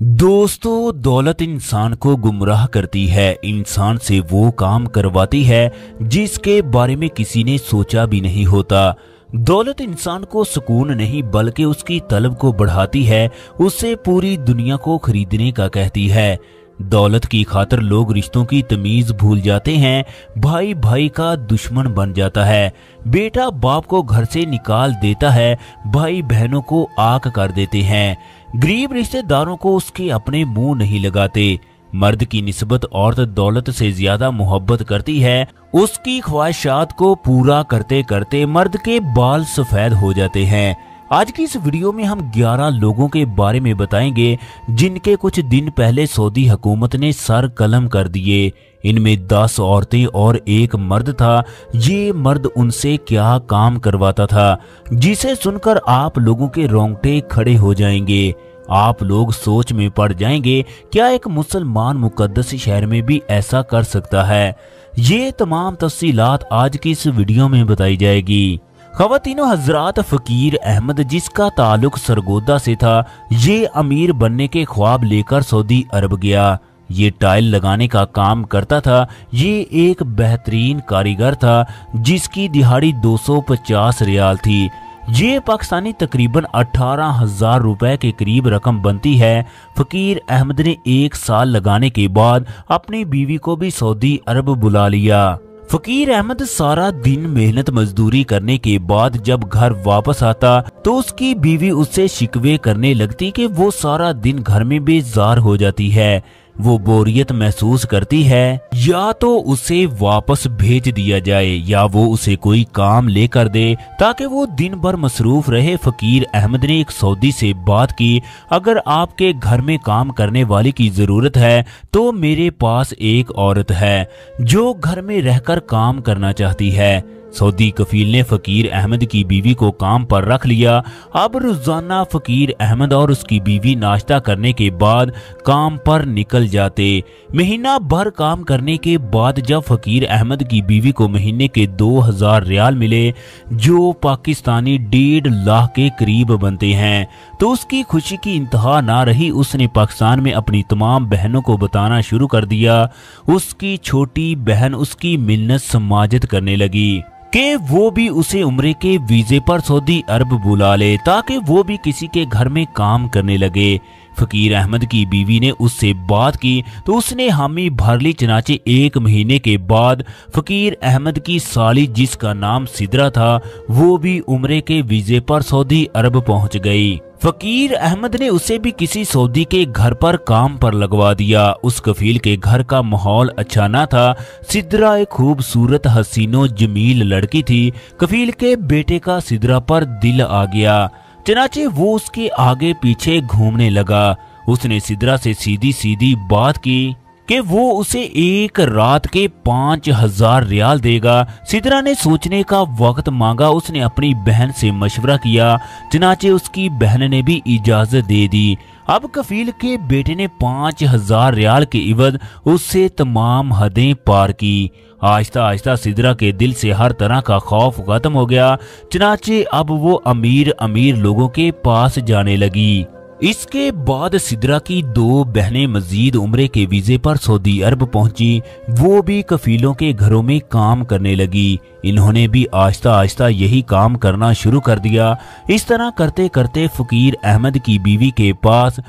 दोस्तों, दौलत इंसान को गुमराह करती है। इंसान से वो काम करवाती है जिसके बारे में किसी ने सोचा भी नहीं होता। दौलत इंसान को सुकून नहीं बल्कि उसकी तलब को बढ़ाती है, उसे पूरी दुनिया को खरीदने का कहती है। दौलत की खातिर लोग रिश्तों की तमीज भूल जाते हैं, भाई भाई का दुश्मन बन जाता है, बेटा बाप को घर से निकाल देता है, भाई बहनों को आग कर देते हैं, गरीब रिश्तेदारों को उसके अपने मुंह नहीं लगाते। मर्द की निस्बत औरत दौलत से ज्यादा मोहब्बत करती है। उसकी ख्वाहिशात को पूरा करते करते मर्द के बाल सफेद हो जाते हैं। आज की इस वीडियो में हम 11 लोगों के बारे में बताएंगे जिनके कुछ दिन पहले सऊदी हुकूमत ने सर कलम कर दिए। इनमें 10 औरतें और एक मर्द था। ये मर्द उनसे क्या काम करवाता था जिसे सुनकर आप लोगों के रोंगटे खड़े हो जाएंगे। आप लोग सोच में पड़ जाएंगे, क्या एक मुसलमान मुकद्दस शहर में भी ऐसा कर सकता है? ये तमाम तफसीलात आज की इस वीडियो में बताई जाएगी। ख़वातीनो हजरात, फकीर अहमद जिसका ताल्लुक सरगोदा से था, ये अमीर बनने के ख्वाब लेकर सऊदी अरब गया। ये टाइल लगाने का काम करता था। ये एक बेहतरीन कारीगर था जिसकी दिहाड़ी 250 रियाल थी। ये पाकिस्तानी तकरीबन 18,000 रुपए के करीब रकम बनती है। फकीर अहमद ने 1 साल लगाने के बाद अपनी बीवी को भी सऊदी अरब बुला लिया। फकीर अहमद सारा दिन मेहनत मजदूरी करने के बाद जब घर वापस आता तो उसकी बीवी उससे शिकवे करने लगती कि वो सारा दिन घर में बेजार हो जाती है। वो बोरियत महसूस करती है। या तो उसे वापस भेज दिया जाए या वो उसे कोई काम लेकर दे ताकि वो दिन भर मसरूफ रहे। फकीर अहमद ने एक सऊदी से बात की, अगर आपके घर में काम करने वाली की जरूरत है तो मेरे पास एक औरत है जो घर में रहकर काम करना चाहती है। सऊदी कफील ने फकीर अहमद की बीवी को काम पर रख लिया। अब रोजाना फकीर अहमद और उसकी बीवी नाश्ता करने के बाद काम पर निकल जाते। महीना भर काम करने के बाद जब फकीर अहमद की बीवी को महीने के 2000 रियाल मिले, जो पाकिस्तानी 1.5 लाख के करीब बनते हैं, तो उसकी खुशी की इंतहा ना रही। उसने पाकिस्तान में अपनी तमाम बहनों को बताना शुरू कर दिया। उसकी छोटी बहन उसकी मिन्नत समाजत करने लगी कि वो भी उसे उम्रे के वीजे पर सऊदी अरब बुला ले ताकि वो भी किसी के घर में काम करने लगे। फकीर अहमद की बीवी ने उससे बात की तो उसने हामी भर ली। चनाचे 1 महीने के बाद फकीर अहमद की साली जिसका नाम सिद्रा था, वो भी उम्रे के वीजे पर सऊदी अरब पहुंच गई। फकीर अहमद ने उसे भी किसी सऊदी के घर पर काम पर लगवा दिया। उस कफील के घर का माहौल अच्छा ना था। सिद्रा एक खूबसूरत हसीनो जमील लड़की थी। कफील के बेटे का सिद्रा पर दिल आ गया, चनाचे वो उसके आगे पीछे घूमने लगा। उसने सिद्रा से सीधी सीधी बात की कि वो उसे एक रात के 5,000 रियाल देगा। सिद्रा ने सोचने का वक्त मांगा। उसने अपनी बहन से मशवरा किया, चनाचे उसकी बहन ने भी इजाजत दे दी। अब कफील के बेटे ने 5,000 रियाल के इवज उससे तमाम हदें पार की। आहिस्ता आहिस्ता सिद्रा के दिल से हर तरह का खौफ खत्म हो गया। चनाचे अब वो अमीर अमीर लोगों के पास जाने लगी। इसके बाद सिद्रा की 2 बहनें मजीद उम्रे के वीजे पर सऊदी अरब पहुंची। वो भी कफीलों के घरों में काम करने लगी। इन्होंने भी आहिस्ता आहिस्ता यही काम करना शुरू कर दिया। इस तरह करते करते फकीर अहमद की बीवी के पास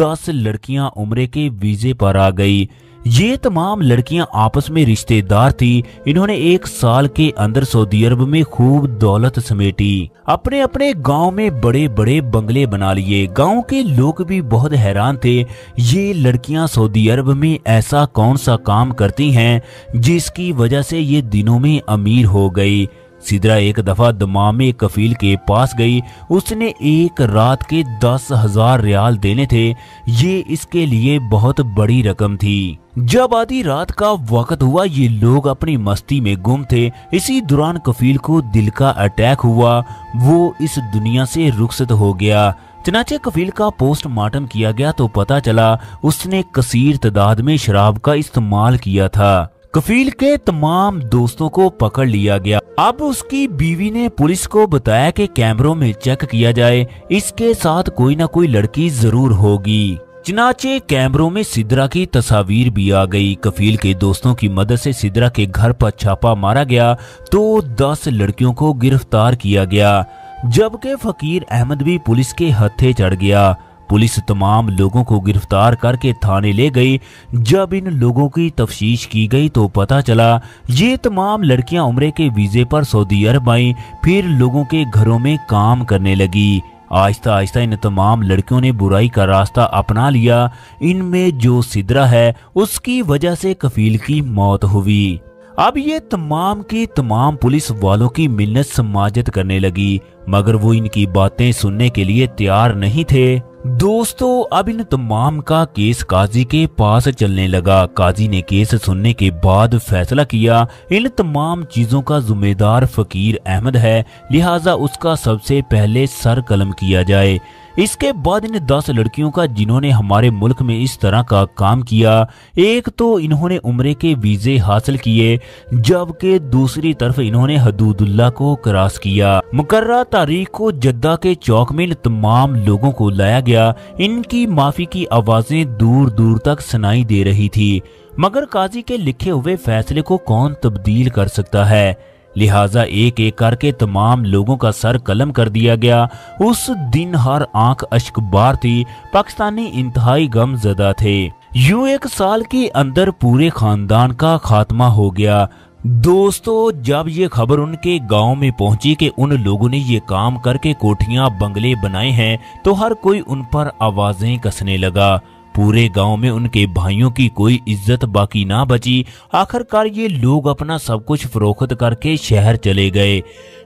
10 लड़कियां उम्रे के वीजे पर आ गई। ये तमाम लड़कियां आपस में रिश्तेदार थी। इन्होंने 1 साल के अंदर सऊदी अरब में खूब दौलत समेटी। अपने अपने गांव में बड़े बड़े बंगले बना लिए। गांव के लोग भी बहुत हैरान थे, ये लड़कियां सऊदी अरब में ऐसा कौन सा काम करती हैं जिसकी वजह से ये दिनों में अमीर हो गई। सिद्रा एक दफा दमाम में कफील के पास गई। उसने एक रात के 10,000 रियाल देने थे। ये इसके लिए बहुत बड़ी रकम थी। जब आधी रात का वक्त हुआ, ये लोग अपनी मस्ती में गुम थे। इसी दौरान कफील को दिल का अटैक हुआ। वो इस दुनिया से रुखसत हो गया। चनाचे कफील का पोस्टमार्टम किया गया तो पता चला उसने कसीर तादाद में शराब का इस्तेमाल किया था। कफील के तमाम दोस्तों को पकड़ लिया गया। अब उसकी बीवी ने पुलिस को बताया कि कैमरों में चेक किया जाए, इसके साथ कोई ना कोई लड़की जरूर होगी। चनाचे कैमरों में सिद्रा की तस्वीर भी आ गई। कफील के दोस्तों की मदद से सिद्रा के घर पर छापा मारा गया तो 10 लड़कियों को गिरफ्तार किया गया, जबकि फकीर अहमद भी पुलिस के हत्थे चढ़ गया। पुलिस तमाम लोगों को गिरफ्तार करके थाने ले गई। जब इन लोगों की तफ्तीश की गई तो पता चला ये तमाम लड़कियां उम्रे के वीजे पर सऊदी अरब आई, फिर लोगों के घरों में काम करने लगी। आहिस्ता आहिस्ता इन तमाम लड़कियों ने बुराई का रास्ता अपना लिया। इनमें जो सिद्रा है उसकी वजह से कफील की मौत हुई। अब ये तमाम की तमाम पुलिस वालों की मिन्नत समाजत करने लगी, मगर वो इनकी बातें सुनने के लिए तैयार नहीं थे। दोस्तों, अब इन तमाम का केस काजी के पास चलने लगा। काजी ने केस सुनने के बाद फैसला किया इन तमाम चीजों का जिम्मेदार फकीर अहमद है, लिहाजा उसका सबसे पहले सर कलम किया जाए। इसके बाद इन 10 लड़कियों का जिन्होंने हमारे मुल्क में इस तरह का काम किया, एक तो इन्होंने उम्रे के वीजे हासिल किए, जबकि दूसरी तरफ इन्होंने हदूदुल्लाह को क्रॉस किया। मुकर्रर तारीख को जद्दा के चौक में इन तमाम लोगों को लाया गया। इनकी माफी की आवाजें दूर दूर तक सुनाई दे रही थी, मगर काजी के लिखे हुए फैसले को कौन तब्दील कर सकता है। लिहाजा एक एक करके तमाम लोगों का सर कलम कर दिया गया। उस दिन हर आंख अश्कबार थी। पाकिस्तानी इंतहाई गमज़दा थे। यूं 1 साल के अंदर पूरे खानदान का खात्मा हो गया। दोस्तों, जब ये खबर उनके गांव में पहुंची कि उन लोगों ने ये काम करके कोठियां बंगले बनाए हैं, तो हर कोई उन पर आवाजें कसने लगा। पूरे गांव में उनके भाइयों की कोई इज्जत बाकी ना बची। आखिरकार ये लोग अपना सब कुछ फरोख्त करके शहर चले गए।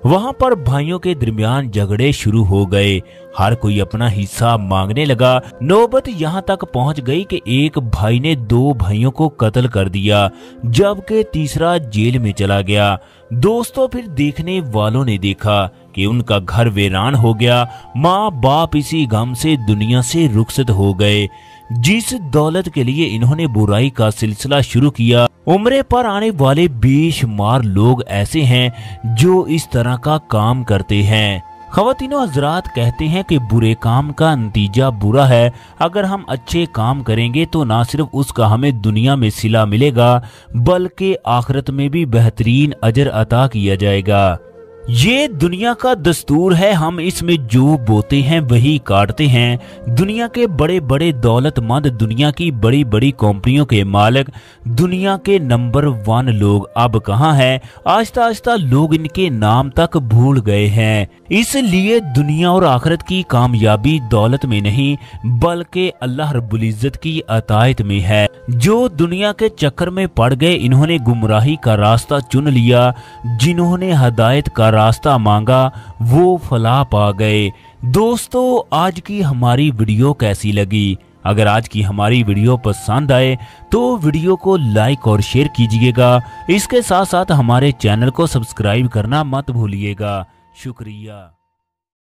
वहां पर भाइयों के दरमियान झगड़े शुरू हो गए। हर कोई अपना हिस्सा मांगने लगा। नौबत यहाँ तक पहुंच गई कि एक भाई ने 2 भाइयों को कत्ल कर दिया, जबकि तीसरा जेल में चला गया। दोस्तों, फिर देखने वालों ने देखा कि उनका घर वीरान हो गया। माँ बाप इसी गम से दुनिया से रुखसत हो गए। जिस दौलत के लिए इन्होंने बुराई का सिलसिला शुरू किया, उम्रे पर आने वाले बेशुमार लोग ऐसे हैं जो इस तरह का काम करते हैं। ख़वातीनो हज़रात कहते हैं कि बुरे काम का नतीजा बुरा है। अगर हम अच्छे काम करेंगे तो ना सिर्फ उसका हमें दुनिया में सिला मिलेगा, बल्कि आखिरत में भी बेहतरीन अजर अता किया जाएगा। ये दुनिया का दस्तूर है, हम इसमें जो बोते हैं वही काटते हैं। दुनिया के बड़े बड़े दौलतमंद, दुनिया की बड़ी बड़ी कंपनियों के मालिक, दुनिया के नंबर 1 लोग अब कहाँ हैं? आहिस्ता आहिस्ता लोग इनके नाम तक भूल गए हैं। इसलिए दुनिया और आखिरत की कामयाबी दौलत में नहीं, बल्कि अल्लाह रब्बुल इज्जत की अतायत में है। जो दुनिया के चक्कर में पड़ गए, इन्होंने गुमराही का रास्ता चुन लिया। जिन्होंने हदायत का रास्ता मांगा वो फलाह पा गए। दोस्तों, आज की हमारी वीडियो कैसी लगी? अगर आज की हमारी वीडियो पसंद आए तो वीडियो को लाइक और शेयर कीजिएगा। इसके साथ साथ हमारे चैनल को सब्सक्राइब करना मत भूलिएगा। शुक्रिया।